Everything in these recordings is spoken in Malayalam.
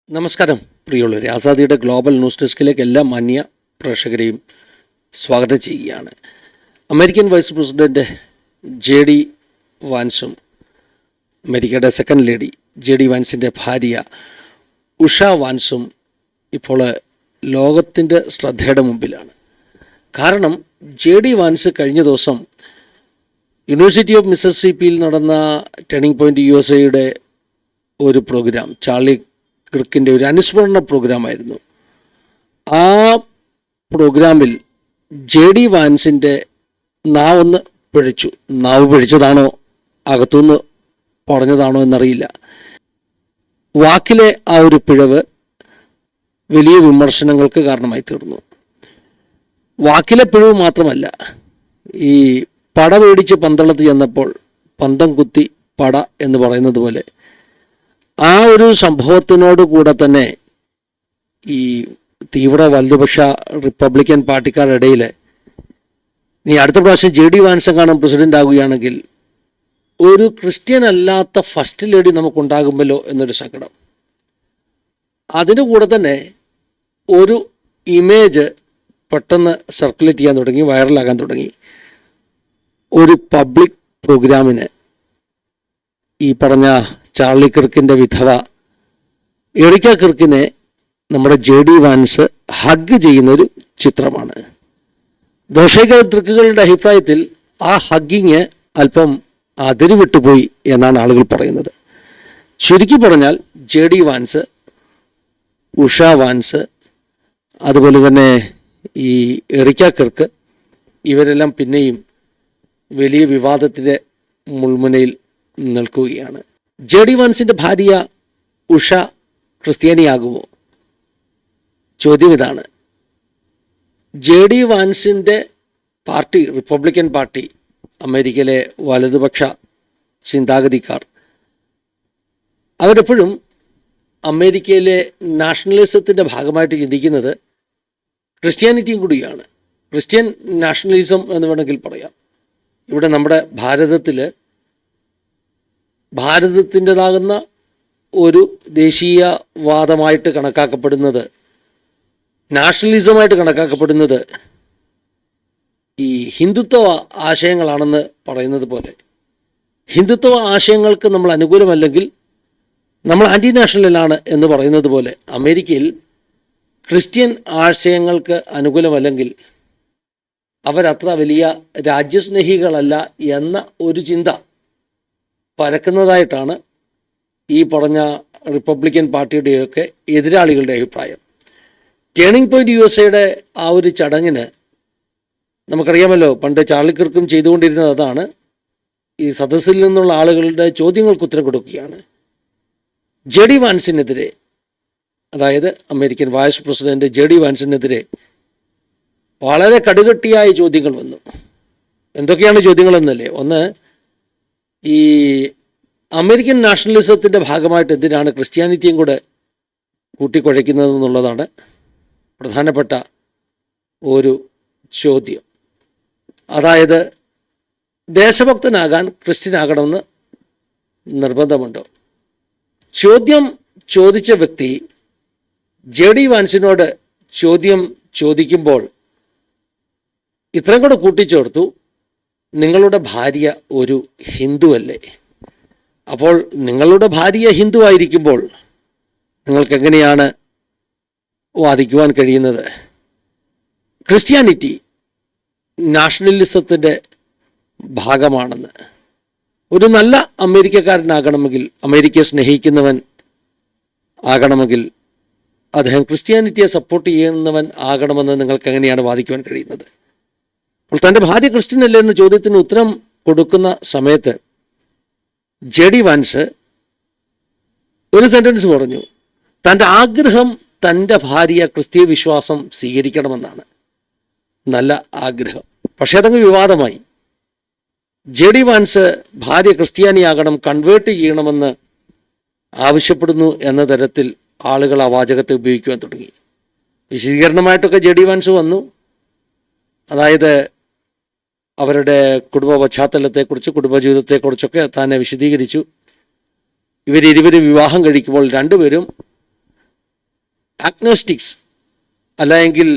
നമസ്കാരം പ്രിയമുള്ളവരെ, ആസാദിയുടെ ഗ്ലോബൽ ന്യൂസ് ഡെസ്കിലേക്ക് എല്ലാ മാന്യ പ്രേക്ഷകരെയും സ്വാഗതം ചെയ്യുകയാണ്. അമേരിക്കൻ വൈസ് പ്രസിഡൻറ്റ് JD വാൻസും അമേരിക്കയുടെ സെക്കൻഡ് ലേഡി JD വാൻസിൻ്റെ ഭാര്യ ഉഷ വാൻസും ഇപ്പോൾ ലോകത്തിൻ്റെ ശ്രദ്ധയുടെ മുമ്പിലാണ്. കാരണം JD വാൻസ് കഴിഞ്ഞ ദിവസം യൂണിവേഴ്സിറ്റി ഓഫ് മിസിസിപ്പിയിൽ നടന്ന ടേണിംഗ് പോയിൻ്റ് USA ഒരു പ്രോഗ്രാം, ചാർലി കിർക്കിൻ്റെ ഒരു അനുസ്മരണ പ്രോഗ്രാമായിരുന്നു. ആ പ്രോഗ്രാമിൽ JD വാൻസിൻ്റെ നാവൊന്ന് പിഴച്ചു. നാവ് പിഴച്ചതാണോ അകത്തുനിന്ന് പറഞ്ഞതാണോ എന്നറിയില്ല. വാക്കിലെ ആ ഒരു പിഴവ് വലിയ വിമർശനങ്ങൾക്ക് കാരണമായി തീർന്നു. വാക്കിലെ പിഴവ് മാത്രമല്ല, ഈ പട പേടിച്ച് പന്തളത്ത് ചെന്നപ്പോൾ പന്തം കുത്തി പട എന്ന് പറയുന്നത് പോലെ ആ ഒരു സംഭവത്തിനോട് കൂടെ തന്നെ ഈ തീവ്ര വലതുപക്ഷ റിപ്പബ്ലിക്കൻ പാർട്ടിക്കാരുടെ ഇടയിൽ നീ അടുത്ത പ്രാവശ്യം JD വാൻസ് കാണാൻ പ്രസിഡൻ്റ് ആകുകയാണെങ്കിൽ ഒരു ക്രിസ്ത്യൻ അല്ലാത്ത ഫസ്റ്റ് ലേഡി നമുക്കുണ്ടാകുമല്ലോ എന്നൊരു സങ്കടം. അതിന് കൂടെ തന്നെ ഒരു ഇമേജ് പെട്ടെന്ന് സർക്കുലേറ്റ് ചെയ്യാൻ തുടങ്ങി, വൈറലാകാൻ തുടങ്ങി. ഒരു പബ്ലിക് പ്രോഗ്രാമിന് ഈ പറഞ്ഞ ചാർലി കിർക്കിൻ്റെ വിധവ എറിക്ക കിർക്കിനെ നമ്മുടെ JD വാൻസ് ഹഗ് ചെയ്യുന്നൊരു ചിത്രമാണ്. ദർശകരുടെ അഭിപ്രായത്തിൽ ആ ഹഗ്ഗിങ് അല്പം അതിരുവിട്ടുപോയി എന്നാണ് ആളുകൾ പറയുന്നത്. ചുരുക്കി പറഞ്ഞാൽ JD വാൻസ്, ഉഷ വാൻസ്, അതുപോലെ തന്നെ ഈ എറിക്ക കിർക്ക്, ഇവരെല്ലാം പിന്നെയും വലിയ വിവാദത്തിൻ്റെ മുൾമുനയിൽ നിൽക്കുകയാണ്. JD വാൻസിൻ്റെ ഭാര്യ ഉഷ ക്രിസ്ത്യാനിയാകുമോ? ചോദ്യം ഇതാണ്. JD വാൻസിൻ്റെ പാർട്ടി, റിപ്പബ്ലിക്കൻ പാർട്ടി, അമേരിക്കയിലെ വലതുപക്ഷ ചിന്താഗതിക്കാർ, അവരെപ്പോഴും അമേരിക്കയിലെ നാഷണലിസത്തിൻ്റെ ഭാഗമായിട്ട് ചിന്തിക്കുന്നത് ക്രിസ്ത്യാനിറ്റിയും കൂടിയാണ്. ക്രിസ്ത്യൻ നാഷണലിസം എന്ന് വേണമെങ്കിൽ പറയാം. ഇവിടെ നമ്മുടെ ഭാരതത്തിൻ്റെതാകുന്ന ഒരു ദേശീയവാദമായിട്ട് കണക്കാക്കപ്പെടുന്നത്, നാഷണലിസമായിട്ട് കണക്കാക്കപ്പെടുന്നത് ഈ ഹിന്ദുത്വ ആശയങ്ങളാണെന്ന് പറയുന്നത് പോലെ, ഹിന്ദുത്വ ആശയങ്ങൾക്ക് നമ്മൾ അനുകൂലമല്ലെങ്കിൽ നമ്മൾ ആൻറ്റി നാഷണലാണ് എന്ന് പറയുന്നത് പോലെ, അമേരിക്കയിൽ ക്രിസ്ത്യൻ ആശയങ്ങൾക്ക് അനുകൂലമല്ലെങ്കിൽ അവരത്ര വലിയ രാജ്യസ്നേഹികളല്ല എന്ന ഒരു ചിന്ത പരക്കുന്നതായിട്ടാണ് ഈ പറഞ്ഞ റിപ്പബ്ലിക്കൻ പാർട്ടിയുടെയൊക്കെ എതിരാളികളുടെ അഭിപ്രായം. ടേണിംഗ് പോയിൻ്റ് USA ആ ഒരു ചടങ്ങിന് നമുക്കറിയാമല്ലോ, പണ്ട് ചാർലി കിർക്കും ചെയ്തുകൊണ്ടിരുന്നത് അതാണ്. ഈ സദസ്സിൽ നിന്നുള്ള ആളുകളുടെ ചോദ്യങ്ങൾക്ക് ഉത്തരം കൊടുക്കുകയാണ്. JD വാൻസിനെതിരെ, അതായത് അമേരിക്കൻ വൈസ് പ്രസിഡന്റ് JD വാൻസിനെതിരെ വളരെ കടുകട്ടിയായ ചോദ്യങ്ങൾ വന്നു. എന്തൊക്കെയാണ് ചോദ്യങ്ങളെന്നല്ലേ? ഒന്ന്, ഈ അമേരിക്കൻ നാഷണലിസത്തിൻ്റെ ഭാഗമായിട്ട് എന്തിനാണ് ക്രിസ്ത്യാനിറ്റിയും കൂടെ കൂട്ടിക്കുഴയ്ക്കുന്നതെന്നുള്ളതാണ് പ്രധാനപ്പെട്ട ഒരു ചോദ്യം. അതായത് ദേശഭക്തനാകാൻ ക്രിസ്ത്യനാകണമെന്ന് നിർബന്ധമുണ്ടോ? ചോദ്യം ചോദിച്ച വ്യക്തി JD വാൻസിനോട് ചോദ്യം ചോദിക്കുമ്പോൾ ഇത്രയും കൂടെ കൂട്ടിച്ചേർത്തു, നിങ്ങളുടെ ഭാര്യ ഒരു ഹിന്ദുവല്ലേ? അപ്പോൾ നിങ്ങളുടെ ഭാര്യ ഹിന്ദു ആയിരിക്കുമ്പോൾ നിങ്ങൾക്കെങ്ങനെയാണ് വാദിക്കുവാൻ കഴിയുന്നത് ക്രിസ്ത്യാനിറ്റി നാഷണലിസത്തിൻ്റെ ഭാഗമാണെന്ന്? ഒരു നല്ല അമേരിക്കക്കാരനാകണമെങ്കിൽ, അമേരിക്കയെ സ്നേഹിക്കുന്നവൻ ആകണമെങ്കിൽ അദ്ദേഹം ക്രിസ്ത്യാനിറ്റിയെ സപ്പോർട്ട് ചെയ്യുന്നവൻ ആകണമെന്ന് നിങ്ങൾക്ക് എങ്ങനെയാണ് വാദിക്കുവാൻ കഴിയുന്നത്? അപ്പോൾ തൻ്റെ ഭാര്യ ക്രിസ്ത്യൻ അല്ലേ എന്ന ചോദ്യത്തിന് ഉത്തരം കൊടുക്കുന്ന സമയത്ത് JD വാൻസ് ഒരു സെൻറ്റൻസ് പറഞ്ഞു. തൻ്റെ ആഗ്രഹം തൻ്റെ ഭാര്യ ക്രിസ്തീയ വിശ്വാസം സ്വീകരിക്കണമെന്നാണ്. നല്ല ആഗ്രഹം. പക്ഷേ അതങ്ങ് വിവാദമായി. JD വാൻസ് ഭാര്യ ക്രിസ്ത്യാനിയാകണം, കൺവേർട്ട് ചെയ്യണമെന്ന് ആവശ്യപ്പെടുന്നു എന്ന തരത്തിൽ ആളുകൾ ആ വാചകത്തെ ഉപയോഗിക്കുവാൻ തുടങ്ങി. വിശദീകരണമായിട്ടൊക്കെ JD വാൻസ് വന്നു. അതായത് അവരുടെ കുടുംബ പശ്ചാത്തലത്തെക്കുറിച്ച്, കുടുംബജീവിതത്തെക്കുറിച്ചൊക്കെ തന്നെ വിശദീകരിച്ചു. ഇവരിരുവരും വിവാഹം കഴിക്കുമ്പോൾ രണ്ടുപേരും അഗ്നോസ്റ്റിക്സ്, അല്ലെങ്കിൽ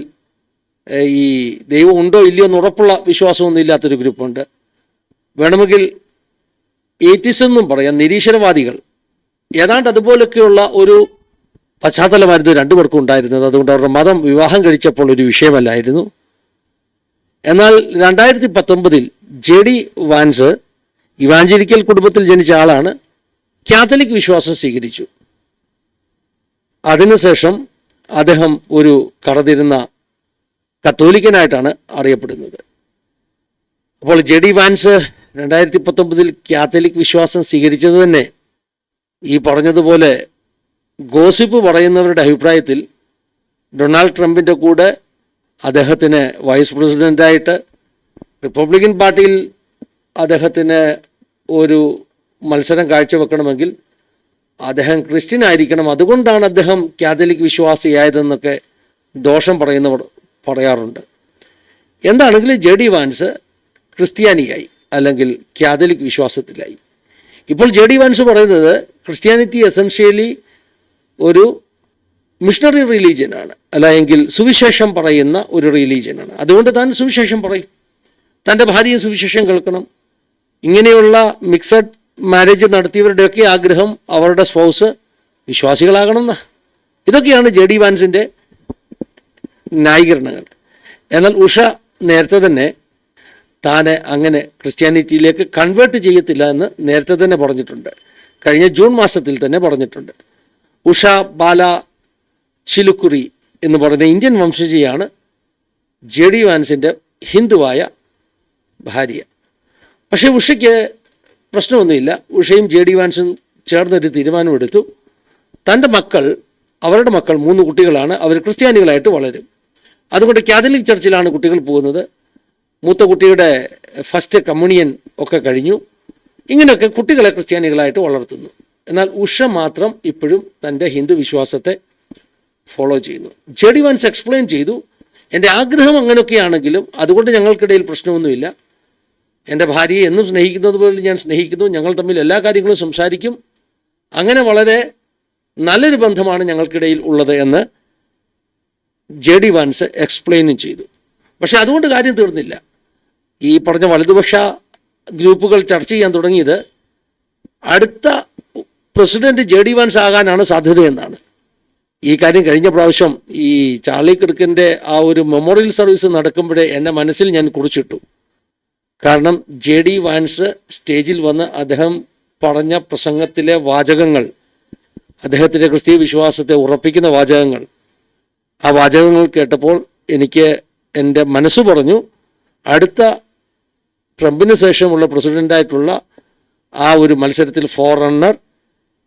ഈ ദൈവം ഉണ്ടോ ഇല്ലയോ എന്ന് ഉറപ്പുള്ള വിശ്വാസമൊന്നും ഇല്ലാത്തൊരു ഗ്രൂപ്പുണ്ട്. വേണമെങ്കിൽ ഏത്തിസ്റ്റ് എന്നും പറയാം, നിരീശ്വരവാദികൾ. ഏതാണ്ട് അതുപോലൊക്കെയുള്ള ഒരു പശ്ചാത്തലമായിരുന്നു രണ്ടുപേർക്കും ഉണ്ടായിരുന്നത്. അതുകൊണ്ട് അവരുടെ മതം വിവാഹം കഴിച്ചപ്പോൾ ഒരു വിഷയമല്ലായിരുന്നു. എന്നാൽ 2019 JD വാൻസ് ഇവാഞ്ചലിക്കൽ കുടുംബത്തിൽ ജനിച്ച ആളാണ്. കാത്തലിക് വിശ്വാസം സ്വീകരിച്ചു. അതിനുശേഷം അദ്ദേഹം ഒരു കടതിരുന്ന കത്തോലിക്കനായിട്ടാണ് അറിയപ്പെടുന്നത്. അപ്പോൾ JD വാൻസ് 2019 കാത്തലിക് വിശ്വാസം സ്വീകരിച്ചത് തന്നെ ഈ പറഞ്ഞതുപോലെ ഗോസിപ്പ് പറയുന്നവരുടെ അഭിപ്രായത്തിൽ ഡൊണാൾഡ് ട്രംപിൻ്റെ കൂടെ അദ്ദേഹത്തിന് വൈസ് പ്രസിഡൻ്റായിട്ട്, റിപ്പബ്ലിക്കൻ പാർട്ടിയിൽ അദ്ദേഹത്തിന് ഒരു മത്സരം കാഴ്ചവെക്കണമെങ്കിൽ അദ്ദേഹം ക്രിസ്ത്യൻ ആയിരിക്കണം, അതുകൊണ്ടാണ് അദ്ദേഹം കാത്തലിക് വിശ്വാസിയായതെന്നൊക്കെ ദോഷം പറയുന്നവർ പറയാറുണ്ട്. എന്താണെങ്കിലും JD വാൻസ് ക്രിസ്ത്യാനിയായി, അല്ലെങ്കിൽ കാത്തലിക് വിശ്വാസത്തിലായി. ഇപ്പോൾ JD വാൻസ് പറയുന്നത് ക്രിസ്ത്യാനിറ്റി എസൻഷ്യലി ഒരു മിഷണറി റിലീജിയനാണ്, അല്ലെങ്കിൽ സുവിശേഷം പറയുന്ന ഒരു റിലീജിയനാണ്. അതുകൊണ്ട് താൻ സുവിശേഷം പറയും, തൻ്റെ ഭാര്യയെ സുവിശേഷം കേൾക്കണം. ഇങ്ങനെയുള്ള മിക്സഡ് മാരേജ് നടത്തിയവരുടെയൊക്കെ ആഗ്രഹം അവരുടെ സ്പൗസ് വിശ്വാസികളാകണമെന്ന. ഇതൊക്കെയാണ് JD വാൻസിൻ്റെ ന്യായീകരണങ്ങൾ. എന്നാൽ ഉഷ നേരത്തെ തന്നെ താനെ അങ്ങനെ ക്രിസ്ത്യാനിറ്റിയിലേക്ക് കൺവേർട്ട് ചെയ്യത്തില്ല എന്ന് നേരത്തെ തന്നെ പറഞ്ഞിട്ടുണ്ട്. കഴിഞ്ഞ ജൂൺ മാസത്തിൽ തന്നെ പറഞ്ഞിട്ടുണ്ട്. ഉഷ ബാല ചിലുക്കുറി എന്ന് പറയുന്ന ഇന്ത്യൻ വംശജയാണ് JD വാൻസിൻ്റെ ഹിന്ദുവായ ഭാര്യ. പക്ഷേ ഉഷയ്ക്ക് പ്രശ്നമൊന്നുമില്ല. ഉഷയും JD വാൻസും ചേർന്നൊരു തീരുമാനമെടുത്തു. തൻ്റെ മക്കൾ, അവരുടെ മക്കൾ 3 കുട്ടികളാണ്, അവർ ക്രിസ്ത്യാനികളായിട്ട് വളരും. അതുകൊണ്ട് കാത്തലിക് ചർച്ചിലാണ് കുട്ടികൾ പോകുന്നത്. മൂത്ത കുട്ടിയുടെ ഫസ്റ്റ് കമ്മ്യൂണിയൻ ഒക്കെ കഴിഞ്ഞു. ഇങ്ങനെയൊക്കെ കുട്ടികളെ ക്രിസ്ത്യാനികളായിട്ട് വളർത്തുന്നു. എന്നാൽ ഉഷ മാത്രം ഇപ്പോഴും തൻ്റെ ഹിന്ദു വിശ്വാസത്തെ ഫോളോ ചെയ്യുന്നു. JD വാൻസ് എക്സ്പ്ലെയിൻ ചെയ്തു, എൻ്റെ ആഗ്രഹം അങ്ങനെയൊക്കെയാണെങ്കിലും അതുകൊണ്ട് ഞങ്ങൾക്കിടയിൽ പ്രശ്നമൊന്നുമില്ല. എൻ്റെ ഭാര്യയെ എന്നും സ്നേഹിക്കുന്നത് പോലെ ഞാൻ സ്നേഹിക്കുന്നു. ഞങ്ങൾ തമ്മിൽ എല്ലാ കാര്യങ്ങളും സംസാരിക്കും. അങ്ങനെ വളരെ നല്ലൊരു ബന്ധമാണ് ഞങ്ങൾക്കിടയിൽ ഉള്ളത് എന്ന് JD വാൻസ് എക്സ്പ്ലെയിനും ചെയ്തു. പക്ഷേ അതുകൊണ്ട് കാര്യം തീർന്നില്ല. ഈ പറഞ്ഞ വലതുപക്ഷ ഗ്രൂപ്പുകൾ ചർച്ച ചെയ്യാൻ തുടങ്ങിയത് അടുത്ത പ്രസിഡന്റ് JD വാൻസ് ആകാനാണ് സാധ്യതയെന്നാണ്. ഈ കാര്യം കഴിഞ്ഞ പ്രാവശ്യം ഈ ചാർലി കിർക്കിൻ്റെ ആ ഒരു മെമ്മോറിയൽ സർവീസ് നടക്കുമ്പോഴേ എൻ്റെ മനസ്സിൽ ഞാൻ കുറിച്ചിട്ടു. കാരണം JD വാൻസ് സ്റ്റേജിൽ വന്ന് അദ്ദേഹം പറഞ്ഞ പ്രസംഗത്തിലെ വാചകങ്ങൾ, അദ്ദേഹത്തിൻ്റെ ക്രിസ്തീയ വിശ്വാസത്തെ ഉറപ്പിക്കുന്ന വാചകങ്ങൾ, ആ വാചകങ്ങൾ കേട്ടപ്പോൾ എനിക്ക് എൻ്റെ മനസ്സ് പറഞ്ഞു, അടുത്ത ട്രംപിന് ശേഷമുള്ള പ്രസിഡൻ്റായിട്ടുള്ള ആ ഒരു മത്സരത്തിൽ ഫോർറണ്ണർ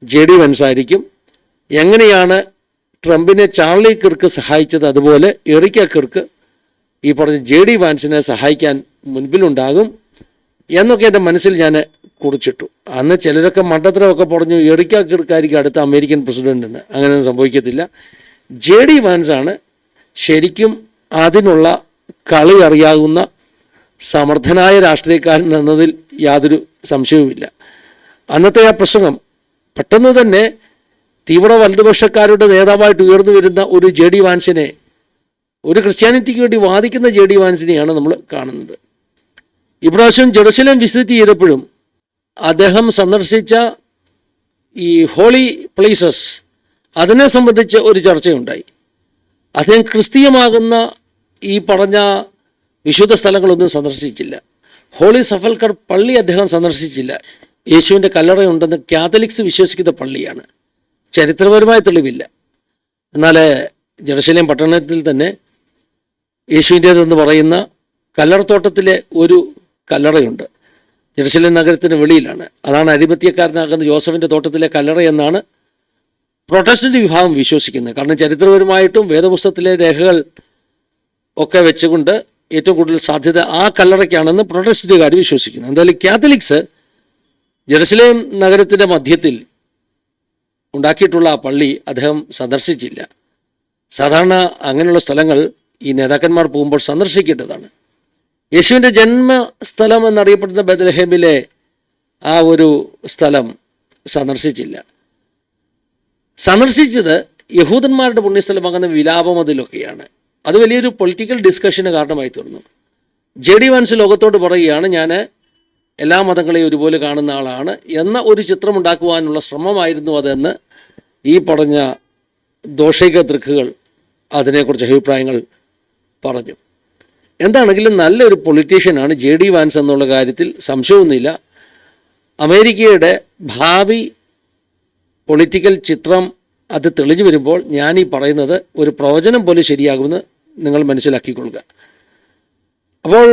JD വാൻസ് ആയിരിക്കും. എങ്ങനെയാണ് ട്രംപിനെ ചാർലി കിർക്ക് സഹായിച്ചത്, അതുപോലെ എറിക്ക കിർക്ക് ഈ പറഞ്ഞ JD വാൻസിനെ സഹായിക്കാൻ മുൻപിലുണ്ടാകും എന്നൊക്കെ എൻ്റെ മനസ്സിൽ ഞാൻ കുറിച്ചിട്ടു. അന്ന് ചിലരൊക്കെ മണ്ടത്തരമൊക്കെ പറഞ്ഞു എറിക്ക കിർക്കായിരിക്കും അടുത്ത അമേരിക്കൻ പ്രസിഡൻ്റ് എന്ന്. അങ്ങനെയൊന്നും സംഭവിക്കത്തില്ല. JD വാൻസാണ് ശരിക്കും അതിനുള്ള കളി അറിയാവുന്ന സമർത്ഥനായ രാഷ്ട്രീയക്കാരൻ എന്നതിൽ യാതൊരു സംശയവുമില്ല. അന്നത്തെ ആ പ്രസംഗം പെട്ടെന്ന് തന്നെ തീവ്ര വലതുപക്ഷക്കാരുടെ നേതാവായിട്ട് ഉയർന്നു വരുന്ന ഒരു JD വാൻസിനെ, ഒരു ക്രിസ്ത്യാനിറ്റിക്ക് വേണ്ടി വാദിക്കുന്ന JD വാൻസിനെയാണ് നമ്മൾ കാണുന്നത്. ഇപ്രാവശ്യം ജെറുസലേം വിസിറ്റ് ചെയ്തപ്പോഴും അദ്ദേഹം സന്ദർശിച്ച ഈ ഹോളി പ്ലേസസ്, അതിനെ സംബന്ധിച്ച് ഒരു ചർച്ചയുണ്ടായി. അദ്ദേഹം ക്രിസ്തീയമാകുന്ന ഈ പറഞ്ഞ വിശുദ്ധ സ്ഥലങ്ങളൊന്നും സന്ദർശിച്ചില്ല. ഹോളി സഫൽക്കർ പള്ളി അദ്ദേഹം സന്ദർശിച്ചില്ല. യേശുവിൻ്റെ കല്ലറയുണ്ടെന്ന് കാത്തലിക്സ് വിശ്വസിക്കുന്ന പള്ളിയാണ്. ചരിത്രപരമായ തെളിവില്ല. എന്നാൽ ജെറുസലേം പട്ടണത്തിൽ തന്നെ യേശുവിൻ്റേതെന്ന് പറയുന്ന കല്ലറത്തോട്ടത്തിലെ ഒരു കല്ലറയുണ്ട്. ജെറുസലേം നഗരത്തിന് വെളിയിലാണ്. അതാണ് അരിമത്യക്കാരനാകുന്ന യോസഫിൻ്റെ തോട്ടത്തിലെ കല്ലറ എന്നാണ് പ്രൊട്ടസ്റ്റന്റ് വിഭാഗം വിശ്വസിക്കുന്നത്. കാരണം ചരിത്രപരമായിട്ടും വേദപുസ്തകത്തിലെ രേഖകൾ ഒക്കെ വെച്ചുകൊണ്ട് ഏറ്റവും കൂടുതൽ സാധ്യത ആ കല്ലറയ്ക്കാണെന്ന് പ്രൊട്ടസ്റ്റന്റുകാർ വിശ്വസിക്കുന്നു. എന്തായാലും കാത്തലിക്സ് ജെറുസലേം നഗരത്തിൻ്റെ മധ്യത്തിൽ ഉണ്ടാക്കിയിട്ടുള്ള ആ പള്ളി അദ്ദേഹം സന്ദർശിച്ചില്ല. സാധാരണ അങ്ങനെയുള്ള സ്ഥലങ്ങൾ ഈ നേതാക്കന്മാർ പോകുമ്പോൾ സന്ദർശിക്കേണ്ടതാണ്. യേശുവിൻ്റെ ജന്മസ്ഥലം എന്നറിയപ്പെടുന്ന ബെത്ലഹേമിലെ ആ ഒരു സ്ഥലം സന്ദർശിച്ചില്ല. സന്ദർശിച്ചത് യഹൂദന്മാരുടെ പുണ്യസ്ഥലമാകുന്ന വിലാപമതിലൊക്കെയാണ്. അത് വലിയൊരു പൊളിറ്റിക്കൽ ഡിസ്കഷന് കാരണമായി തീർന്നു. ജെ ഡി വാൻസ് ലോകത്തോട് പറയുകയാണ്, ഞാൻ എല്ലാ മതങ്ങളെയും ഒരുപോലെ കാണുന്ന ആളാണ് എന്ന ഒരു ചിത്രമുണ്ടാക്കുവാനുള്ള ശ്രമമായിരുന്നു അതെന്ന് ഈ പറഞ്ഞ ദോഷൈക ദൃക്കുകൾ അതിനെക്കുറിച്ച് അഭിപ്രായങ്ങൾ പറഞ്ഞു. എന്താണെങ്കിലും നല്ലൊരു പൊളിറ്റീഷ്യനാണ് ജെ ഡി വാൻസ് എന്നുള്ള കാര്യത്തിൽ സംശയമൊന്നുമില്ല. അമേരിക്കയുടെ ഭാവി പൊളിറ്റിക്കൽ ചിത്രം അത് തെളിഞ്ഞു വരുമ്പോൾ ഞാൻ ഈ പറയുന്നത് ഒരു പ്രവചനം പോലെ ശരിയാകുമെന്ന് നിങ്ങൾ മനസ്സിലാക്കിക്കൊള്ളുക. അപ്പോൾ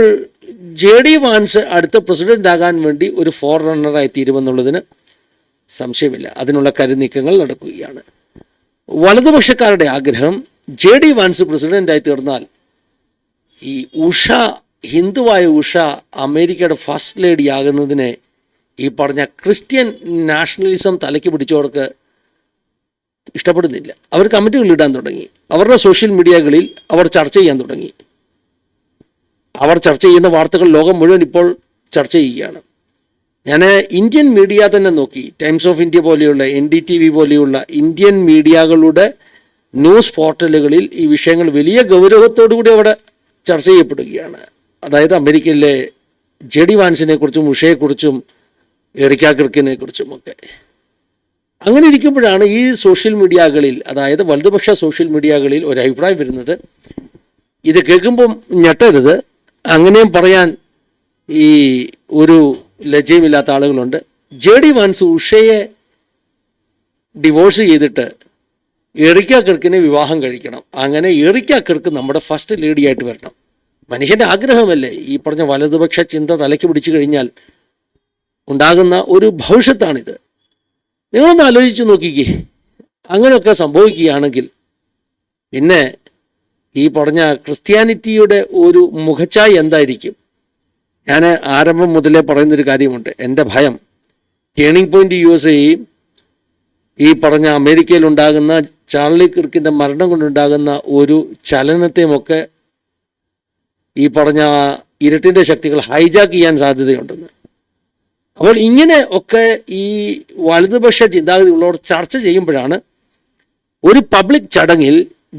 ജെ ഡി വാൻസ് അടുത്ത പ്രസിഡൻ്റ് ആകാൻ വേണ്ടി ഒരു ഫോർ റണ്ണറായി തീരുമെന്നുള്ളതിന് സംശയമില്ല. അതിനുള്ള കരുനീക്കങ്ങൾ നടക്കുകയാണ്. വലതുപക്ഷക്കാരുടെ ആഗ്രഹം ജെ ഡി വാൻസ് പ്രസിഡൻ്റായി തീർന്നാൽ ഈ ഉഷ, ഹിന്ദുവായ ഉഷ അമേരിക്കയുടെ ഫസ്റ്റ് ലേഡി ആകുന്നതിനെ ഈ പറഞ്ഞ ക്രിസ്ത്യൻ നാഷണലിസം തലയ്ക്ക് പിടിച്ചവർക്ക് ഇഷ്ടപ്പെടുന്നില്ല. അവർ കമൻറ്റുകൾ ഇടാൻ തുടങ്ങി. അവരുടെ സോഷ്യൽ മീഡിയകളിൽ അവർ ചർച്ച ചെയ്യാൻ തുടങ്ങി. അവർ ചർച്ച ചെയ്യുന്ന വാർത്തകൾ ലോകം മുഴുവൻ ഇപ്പോൾ ചർച്ച ചെയ്യുകയാണ്. ഞാൻ ഇന്ത്യൻ മീഡിയ തന്നെ നോക്കി. ടൈംസ് ഓഫ് ഇന്ത്യ പോലെയുള്ള NDTV പോലെയുള്ള ഇന്ത്യൻ മീഡിയകളുടെ ന്യൂസ് പോർട്ടലുകളിൽ ഈ വിഷയങ്ങൾ വലിയ ഗൗരവത്തോടു കൂടി അവിടെ ചർച്ച ചെയ്യപ്പെടുകയാണ്. അതായത് അമേരിക്കയിലെ ജെ ഡി വാൻസിനെ കുറിച്ചും ഉഷയെക്കുറിച്ചും എറിക്ക കിർക്കിനെ കുറിച്ചുമൊക്കെ. അങ്ങനെ ഇരിക്കുമ്പോഴാണ് ഈ സോഷ്യൽ മീഡിയകളിൽ, അതായത് വലതുപക്ഷ സോഷ്യൽ മീഡിയകളിൽ ഒരു അഭിപ്രായം വരുന്നത്, ഇത് കേൾക്കുമ്പം ഞെട്ടരുത്, അങ്ങനെയും പറയാൻ ഈ ഒരു ലജ്ജയുമില്ലാത്ത ആളുകളുണ്ട്. ജെ ഡി വാൻസ് ഉഷയെ ഡിവോഴ്സ് ചെയ്തിട്ട് എറിക്ക കിർക്കിനെ വിവാഹം കഴിക്കണം. അങ്ങനെ എറിക്ക കിർക്ക് നമ്മുടെ ഫസ്റ്റ് ലേഡിയായിട്ട് വരണം. മനുഷ്യൻ്റെ ആഗ്രഹമല്ലേ ഈ പറഞ്ഞ വലതുപക്ഷ ചിന്ത തലയ്ക്ക് പിടിച്ചു കഴിഞ്ഞാൽ ഉണ്ടാകുന്ന ഒരു ഭവിഷ്യത്താണിത്. നിങ്ങളൊന്ന് ആലോചിച്ച് നോക്കിക്കേ. അങ്ങനെയൊക്കെ സംഭവിക്കുകയാണെങ്കിൽ പിന്നെ ഈ പറഞ്ഞ ക്രിസ്ത്യാനിറ്റിയുടെ ഒരു മുഖച്ഛായ എന്തായിരിക്കും? ഞാൻ ആരംഭം മുതലേ പറയുന്നൊരു കാര്യമുണ്ട്. എൻ്റെ ഭയം ടേണിംഗ് പോയിൻ്റ് USA-യും ഈ പറഞ്ഞ അമേരിക്കയിലുണ്ടാകുന്ന ചാർലി കിർക്കിൻ്റെ മരണം കൊണ്ടുണ്ടാകുന്ന ഒരു ചലനത്തെയുമൊക്കെ ഈ പറഞ്ഞ ഇരുട്ടിൻ്റെ ശക്തികൾ ഹൈജാക്ക് ചെയ്യാൻ സാധ്യതയുണ്ടെന്ന്. അപ്പോൾ ഇങ്ങനെ ഒക്കെ ഈ വലതുപക്ഷ ചിന്താഗതി ഉള്ളവർ ചർച്ച ചെയ്യുമ്പോഴാണ് ഒരു പബ്ലിക് ചടങ്ങിൽ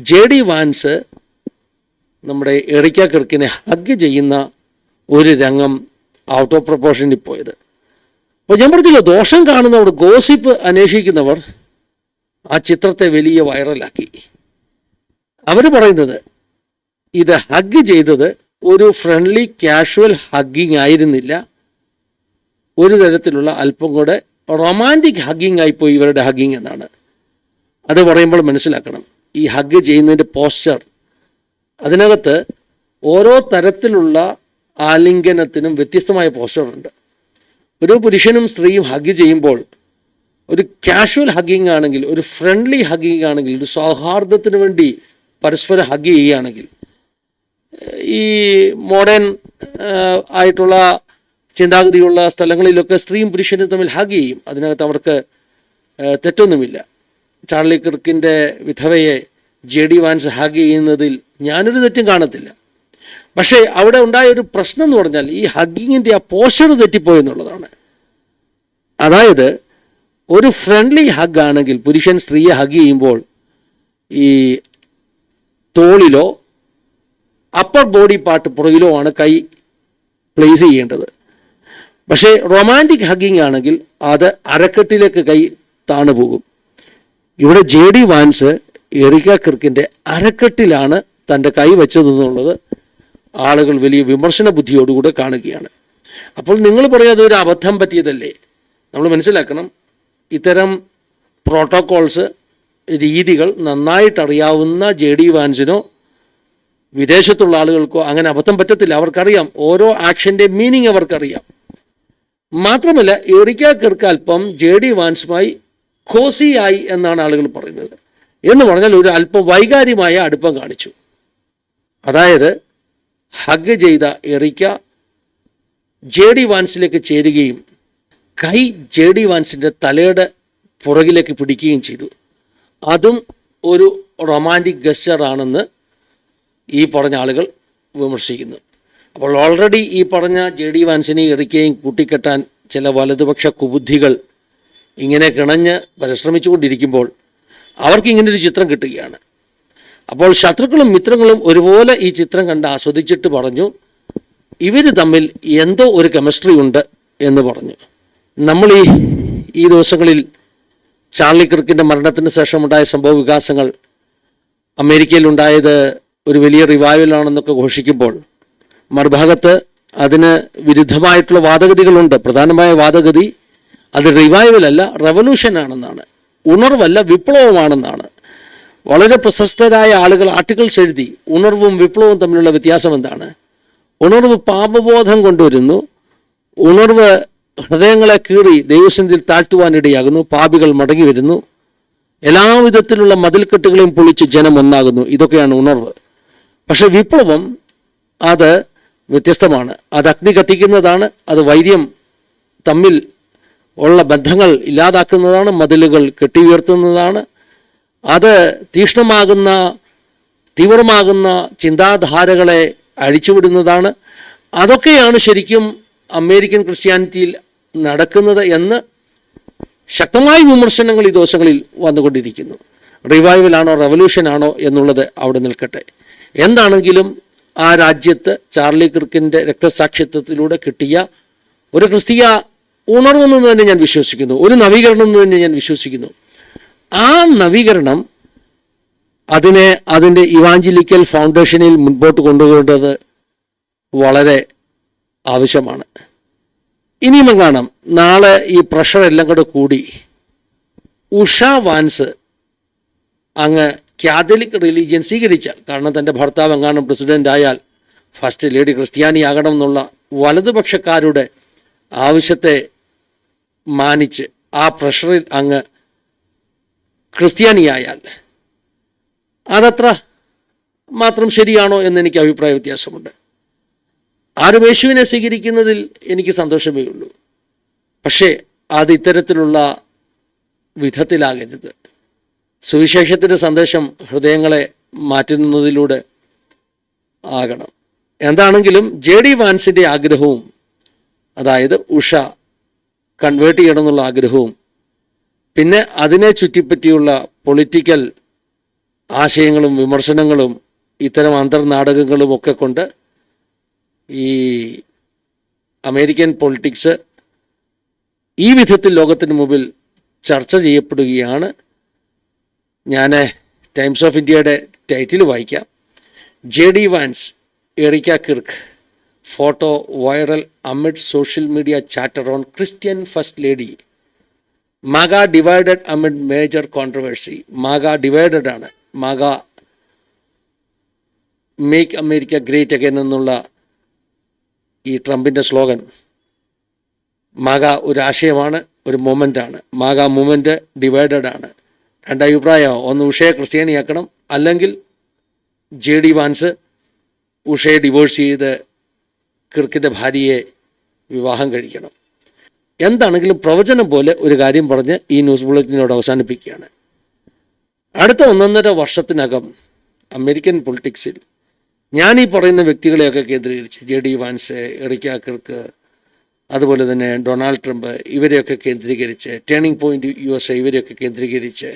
ജെ ഡി വാൻസ് നമ്മുടെ എറിക്ക കിർക്കിനെ ഹഗ് ചെയ്യുന്ന ഒരു രംഗം ഔട്ട് ഓഫ് പ്രൊപ്പോർഷനിൽ പോയത്. അപ്പോൾ ഞാൻ പറഞ്ഞില്ല, ദോഷം കാണുന്നവർ, ഗോസിപ്പ് അന്വേഷിക്കുന്നവർ ആ ചിത്രത്തെ വലിയ വൈറലാക്കി. അവർ പറയുന്നത് ഇത് ഹഗ് ചെയ്തത് ഒരു ഫ്രണ്ട്ലി കാഷ്വൽ ഹഗ്ഗിങ് ആയിരുന്നില്ല, ഒരു തരത്തിലുള്ള അല്പം കൂടെ റൊമാൻറ്റിക് ഹഗ്ഗിങ് ആയിപ്പോയി ഇവരുടെ ഹഗ്ഗിങ് എന്നാണ്. അത് പറയുമ്പോൾ മനസ്സിലാക്കണം, ഈ ഹഗ് ചെയ്യുന്നതിൻ്റെ പോസ്ചർ, അതിനകത്ത് ഓരോ തരത്തിലുള്ള ആലിംഗനത്തിനും വ്യത്യസ്തമായ പോസ്ചറുണ്ട്. ഒരു പുരുഷനും സ്ത്രീയും ഹഗ് ചെയ്യുമ്പോൾ ഒരു കാഷ്വൽ ഹഗ്ഗിങ് ആണെങ്കിൽ, ഒരു ഫ്രണ്ട്ലി ഹഗ്ഗിങ് ആണെങ്കിൽ, ഒരു സൗഹാർദ്ദത്തിന് വേണ്ടി പരസ്പരം ഹഗ് ചെയ്യുകയാണെങ്കിൽ, ഈ മോഡേൺ ആയിട്ടുള്ള ചിന്താഗതിയുള്ള സ്ഥലങ്ങളിലൊക്കെ സ്ത്രീയും പുരുഷനും തമ്മിൽ ഹഗ് ചെയ്യും. അതിനകത്ത് അവർക്ക് തെറ്റൊന്നുമില്ല. ചാർലി കിർക്കിൻ്റെ വിധവയെ ജെ ഡി വാൻസ് ഹഗ് ചെയ്യുന്നതിൽ ഞാനൊരു തെറ്റും കാണത്തില്ല. പക്ഷേ അവിടെ ഉണ്ടായ ഒരു പ്രശ്നം എന്ന് പറഞ്ഞാൽ ഈ ഹഗ്ഗിങ്ങിൻ്റെ ആ പോസ്ചർ തെറ്റിപ്പോയെന്നുള്ളതാണ്. അതായത് ഒരു ഫ്രണ്ട്ലി ഹഗ് ആണെങ്കിൽ പുരുഷൻ സ്ത്രീയെ ഹഗ് ചെയ്യുമ്പോൾ ഈ തോളിലോ അപ്പർ ബോഡി പാർട്ട് പുറകിലോ ആണ് കൈ പ്ലേസ് ചെയ്യേണ്ടത്. പക്ഷേ റൊമാൻറ്റിക് ഹഗ്ഗിങ് ആണെങ്കിൽ അത് അരക്കെട്ടിലേക്ക് കൈ താണു പോകും. ഇവിടെ ജെ ഡി വാൻസ് എറിക്ക കിർക്കിൻ്റെ അരക്കെട്ടിലാണ് തൻ്റെ കൈ വെച്ചതെന്നുള്ളത് ആളുകൾ വലിയ വിമർശന ബുദ്ധിയോടുകൂടെ കാണുകയാണ്. അപ്പോൾ നിങ്ങൾ പറയാതെ ഒരു അബദ്ധം പറ്റിയതല്ലേ? നമ്മൾ മനസ്സിലാക്കണം, ഇത്തരം പ്രോട്ടോക്കോൾസ്, രീതികൾ നന്നായിട്ടറിയാവുന്ന ജെ ഡി വാൻസിനോ വിദേശത്തുള്ള ആളുകൾക്കോ അങ്ങനെ അബദ്ധം പറ്റത്തില്ല. അവർക്കറിയാം, ഓരോ ആക്ഷൻ്റെ മീനിങ് അവർക്കറിയാം. മാത്രമല്ല എറിക്ക കിർക്ക് അല്പം ജെ ഡി വാൻസുമായി കോസിയായി എന്നാണ് ആളുകൾ പറയുന്നത്. എന്ന് പറഞ്ഞാൽ ഒരു അല്പം വൈകാര്യമായ അടുപ്പം കാണിച്ചു. അതായത് ഹഗ് ചെയ്ത എറിക്ക ജെ ഡി വാൻസിലേക്ക് ചേരുകയും കൈ ജെ ഡി വാൻസിൻ്റെ തലയുടെ പുറകിലേക്ക് പിടിക്കുകയും ചെയ്തു. അതും ഒരു റൊമാൻറ്റിക് ഗസ്റ്ററാണെന്ന് ഈ പറഞ്ഞ ആളുകൾ വിമർശിക്കുന്നു. അപ്പോൾ ഓൾറെഡി ഈ പറഞ്ഞ ജെ ഡി വാൻസിനെയും എറിക്കയും കൂട്ടിക്കെട്ടാൻ ചില വലതുപക്ഷ കുബുദ്ധികൾ ഇങ്ങനെ കിണഞ്ഞ് പരിശ്രമിച്ചുകൊണ്ടിരിക്കുമ്പോൾ അവർക്ക് ഇങ്ങനൊരു ചിത്രം കിട്ടുകയാണ്. അപ്പോൾ ശത്രുക്കളും മിത്രങ്ങളും ഒരുപോലെ ഈ ചിത്രം കണ്ട് ആസ്വദിച്ചിട്ട് പറഞ്ഞു, ഇവർ തമ്മിൽ എന്തോ ഒരു കെമിസ്ട്രി ഉണ്ട് എന്ന് പറഞ്ഞു. നമ്മൾ ഈ ദിവസങ്ങളിൽ ചാർലി കിർക്കിൻ്റെ മരണത്തിന് ശേഷമുണ്ടായ സംഭവ വികാസങ്ങൾ, അമേരിക്കയിലുണ്ടായത് ഒരു വലിയ റിവൈവലാണെന്നൊക്കെ ഘോഷിക്കുമ്പോൾ, മറുഭാഗത്ത് അതിന് വിരുദ്ധമായിട്ടുള്ള വാദഗതികളുണ്ട്. പ്രധാനമായ വാദഗതി അത് റിവൈവലല്ല, റെവല്യൂഷനാണെന്നാണ്, ഉണർവല്ല വിപ്ലവമാണെന്നാണ്. വളരെ പ്രശസ്തരായ ആളുകൾ ആർട്ടിക്കിൾസ് എഴുതി ഉണർവും വിപ്ലവവും തമ്മിലുള്ള വ്യത്യാസം എന്താണ്. ഉണർവ് പാപബോധം കൊണ്ടുവരുന്നു, ഉണർവ് ഹൃദയങ്ങളെ കീറി ദൈവസന്നിധിയിൽ താഴ്ത്തുവാനിടയാകുന്നു, പാപികൾ മടങ്ങി വരുന്നു, എല്ലാവിധത്തിലുള്ള മതിൽക്കെട്ടുകളെയും പൊളിച്ച് ജനം ഒന്നാകുന്നു. ഇതൊക്കെയാണ് ഉണർവ്. പക്ഷെ വിപ്ലവം അത് വ്യത്യസ്തമാണ്. അത് അഗ്നി കത്തിക്കുന്നതാണ്, അത് വൈര്യം തമ്മിൽ ഉള്ള ബന്ധങ്ങൾ ഇല്ലാതാക്കുന്നതാണ്, മതിലുകൾ കെട്ടിയുയർത്തുന്നതാണ്, അത് തീവ്രമാകുന്ന ചിന്താധാരകളെ അഴിച്ചുവിടുന്നതാണ്. അതൊക്കെയാണ് ശരിക്കും അമേരിക്കൻ ക്രിസ്ത്യാനിറ്റിയിൽ നടക്കുന്നത് എന്ന് ശക്തമായ വിമർശനങ്ങൾ ഈ ദിവസങ്ങളിൽ വന്നുകൊണ്ടിരിക്കുന്നു. റിവൈവലാണോ റെവല്യൂഷനാണോ എന്നുള്ളത് അവിടെ നിൽക്കട്ടെ. എന്താണെങ്കിലും ആ രാജ്യത്ത് ചാർലി കിർക്കിൻ്റെ രക്തസാക്ഷിത്വത്തിലൂടെ കിട്ടിയ ഒരു ക്രിസ്തീയ ഉണർവെന്ന് തന്നെ ഞാൻ വിശ്വസിക്കുന്നു, ഒരു നവീകരണം എന്ന് തന്നെ ഞാൻ വിശ്വസിക്കുന്നു. ആ നവീകരണം അതിൻ്റെ ഇവാഞ്ചലിക്കൽ ഫൗണ്ടേഷനിൽ മുൻപോട്ട് കൊണ്ടുപോകേണ്ടത് വളരെ ആവശ്യമാണ്. ഇനിയും കാണാം, നാളെ ഈ പ്രഷർ എല്ലാം കൂടെ കൂടി ഉഷ വാൻസ് അങ്ങ് കാത്തലിക് റിലീജിയൻ സ്വീകരിച്ചാൽ, കാരണം തൻ്റെ ഭർത്താവ് എങ്ങാനും പ്രസിഡൻ്റ് ആയാൽ ഫസ്റ്റ് ലേഡി ക്രിസ്ത്യാനിയാകണം എന്നുള്ള വലതുപക്ഷക്കാരുടെ ആവശ്യത്തെ മാനിച്ച് ആ പ്രഷറിൽ അങ്ങ് ക്രിസ്ത്യാനിയായാൽ അതത്ര മാത്രം ശരിയാണോ എന്നെനിക്ക് അഭിപ്രായ വ്യത്യാസമുണ്ട്. ആരും യേശുവിനെ സ്വീകരിക്കുന്നതിൽ എനിക്ക് സന്തോഷമേ ഉള്ളൂ. പക്ഷേ അത് ഇത്തരത്തിലുള്ള വിധത്തിലാകരുത്. സുവിശേഷത്തിൻ്റെ സന്ദേശം ഹൃദയങ്ങളെ മാറ്റുന്നതിലൂടെ ആകണം. എന്താണെങ്കിലും JD വാൻസിൻ്റെ ആഗ്രഹവും, അതായത് ഉഷ കൺവേർട്ട് ചെയ്യണമെന്നുള്ള ആഗ്രഹവും, പിന്നെ അതിനെ ചുറ്റിപ്പറ്റിയുള്ള പൊളിറ്റിക്കൽ ആശയങ്ങളും വിമർശനങ്ങളും ഇത്തരം അന്തർനാടകങ്ങളും ഒക്കെ കൊണ്ട് ഈ അമേരിക്കൻ പൊളിറ്റിക്സ് ഈ വിധത്തിൽ ലോകത്തിന് മുമ്പിൽ ചർച്ച ചെയ്യപ്പെടുകയാണ്. ഞാൻ ടൈംസ് ഓഫ് ഇന്ത്യയുടെ ടൈറ്റിൽ വായിക്കാം. JD Vance, Erika Kirk, photo viral amid social media chatter on Christian first lady. MAGA divided amid major controversy. MAGA divided ആണ്. MAGA make America great again എന്നുള്ള ഈ ട്രംപിൻ്റെ സ്ലോഗൻ. മാഗ ഒരു ആശയമാണ്, ഒരു മൂമെൻ്റാണ്. മാഗ മൂമെൻറ്റ് ഡിവൈഡഡ് ആണ്. രണ്ടഭിപ്രായമാണ്. ഒന്ന് ഉഷയെ ക്രിസ്ത്യാനിയാക്കണം, അല്ലെങ്കിൽ JD വാൻസ് ഉഷയെ ഡിവോഴ്സ് ചെയ്ത് കിർക്കിൻ്റെ ഭാര്യയെ വിവാഹം കഴിക്കണം. എന്താണെങ്കിലും പ്രവചനം പോലെ ഒരു കാര്യം പറഞ്ഞ് ഈ ന്യൂസ് ബുള്ളറ്റിനോട് അവസാനിപ്പിക്കുകയാണ്. അടുത്ത 1.5 വർഷത്തിനകം അമേരിക്കൻ പൊളിറ്റിക്സിൽ ഞാൻ ഈ പറയുന്ന വ്യക്തികളെയൊക്കെ കേന്ദ്രീകരിച്ച്, JD വാൻസ്, എറിക്ക കിർക്ക്, അതുപോലെ തന്നെ ഡൊണാൾഡ് ട്രംപ്, ഇവരെയൊക്കെ കേന്ദ്രീകരിച്ച്, ടേണിംഗ് പോയിൻ്റ് USA ഇവരെയൊക്കെ കേന്ദ്രീകരിച്ച്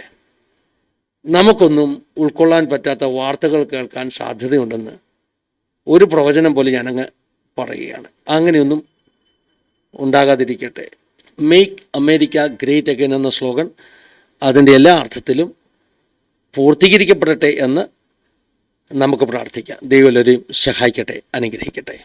നമുക്കൊന്നും ഉൾക്കൊള്ളാൻ പറ്റാത്ത വാർത്തകൾ കേൾക്കാൻ സാധ്യതയുണ്ടെന്ന് ഒരു പ്രവചനം പോലെ ഞാനങ്ങ് പറയുകയാണ്. അങ്ങനെയൊന്നും ഉണ്ടാകാതിരിക്കട്ടെ. മേക്ക് അമേരിക്ക ഗ്രേറ്റ് അഗൈൻ എന്ന സ്ലോഗൻ അതിൻ്റെ എല്ലാ അർത്ഥത്തിലും പൂർത്തീകരിക്കപ്പെടട്ടെ എന്ന് നമുക്ക് പ്രാർത്ഥിക്കാം. ദൈവം എല്ലാവരെയും സഹായിക്കട്ടെ, അനുഗ്രഹിക്കട്ടെ.